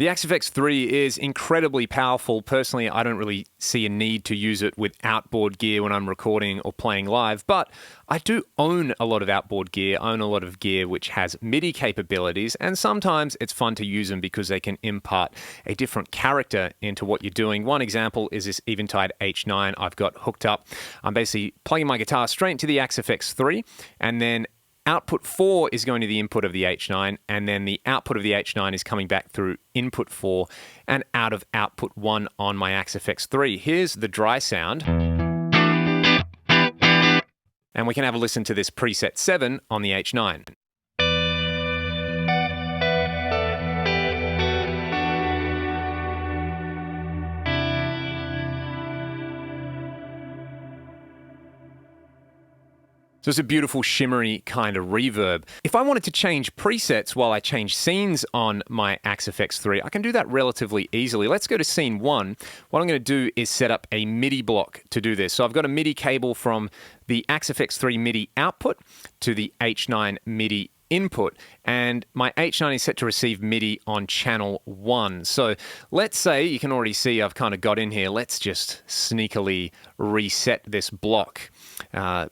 The Axe-FX3 is incredibly powerful. Personally, I don't really see a need to use it with outboard gear when I'm recording or playing live, but I do own a lot of outboard gear. I own a lot of gear which has Midi capabilities, and sometimes it's fun to use them because they can impart a different character into what you're doing. One example is this Eventide H9 I've got hooked up. I'm basically plugging my guitar straight into the Axe-FX3, and then output 4 is going to the input of the H9, and then the output of the H9 is coming back through input 4 and out of output 1 on my Axe-FX3. Here's the dry sound. And we can have a listen to this preset 7 on the H9. So it's a beautiful shimmery kind of reverb. If I wanted to change presets while I change scenes on my Axe-FX3, I can do that relatively easily. Let's go to scene 1. What I'm going to do is set up a Midi block to do this. So I've got a Midi cable from the Axe-FX3 Midi output to the H9 Midi input, and my H9 is set to receive Midi on channel 1. So let's say, you can already see I've kind of got in here, let's just sneakily reset this block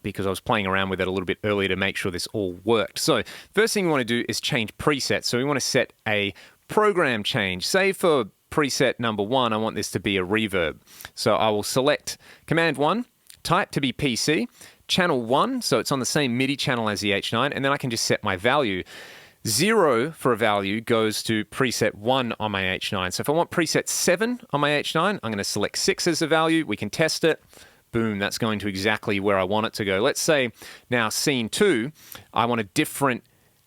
because I was playing around with it a little bit earlier to make sure this all worked. So first thing we want to do is change presets. So we want to set a program change. Say for preset number 1, I want this to be a reverb. So I will select Command 1, type to be PC, channel 1, so it's on the same Midi channel as the H9, and then I can just set my value. 0 for a value goes to preset 1 on my H9. So if I want preset 7 on my H9, I'm going to select 6 as a value. We can test it. Boom, that's going to exactly where I want it to go. Let's say now scene 2, I want a different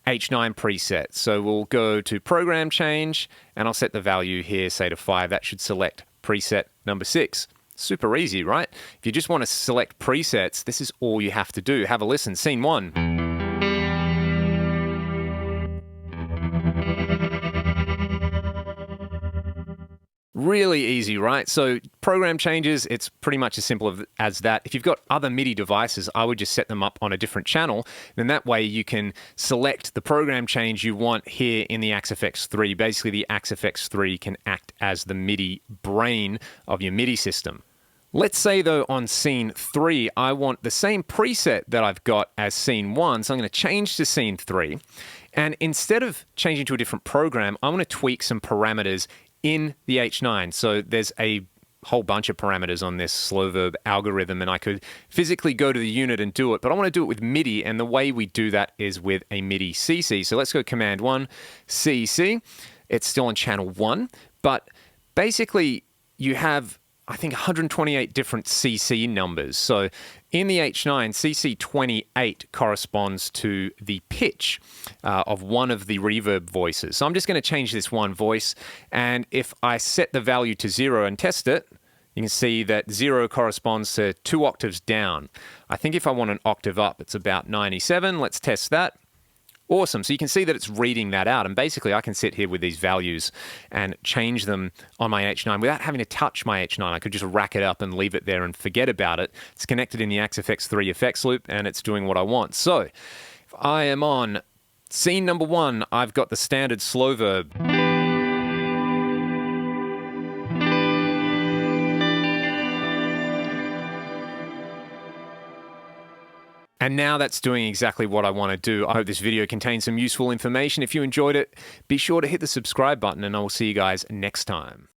H9 preset. So we'll go to program change, and I'll set the value here, say to 5. That should select preset number 6. Super easy, right? If you just want to select presets, this is all you have to do. Have a listen. Scene 1. Really easy, right? So program changes, it's pretty much as simple as that. If you've got other Midi devices, I would just set them up on a different channel. Then that way you can select the program change you want here in the Axe-FX3. Basically, the Axe-FX3 can act as the Midi brain of your Midi system. Let's say, though, on scene 3, I want the same preset that I've got as scene 1, so I'm going to change to scene 3. And instead of changing to a different program, I want to tweak some parameters in the H9. So there's a whole bunch of parameters on this slow verb algorithm, and I could physically go to the unit and do it, but I want to do it with Midi, and the way we do that is with a Midi CC. So let's go Command 1, CC. It's still on channel 1, but basically you have, I think, 128 different CC numbers. So in the H9, CC28 corresponds to the pitch of one of the reverb voices. So I'm just going to change this one voice, and if I set the value to 0 and test it, you can see that 0 corresponds to 2 octaves down. I think if I want an octave up, it's about 97. Let's test that. Awesome. So you can see that it's reading that out. And basically, I can sit here with these values and change them on my H9 without having to touch my H9. I could just rack it up and leave it there and forget about it. It's connected in the Axe-FX3 effects loop, and it's doing what I want. So if I am on scene number 1, I've got the standard slow verb. And now that's doing exactly what I want to do. I hope this video contains some useful information. If you enjoyed it, be sure to hit the subscribe button, and I will see you guys next time.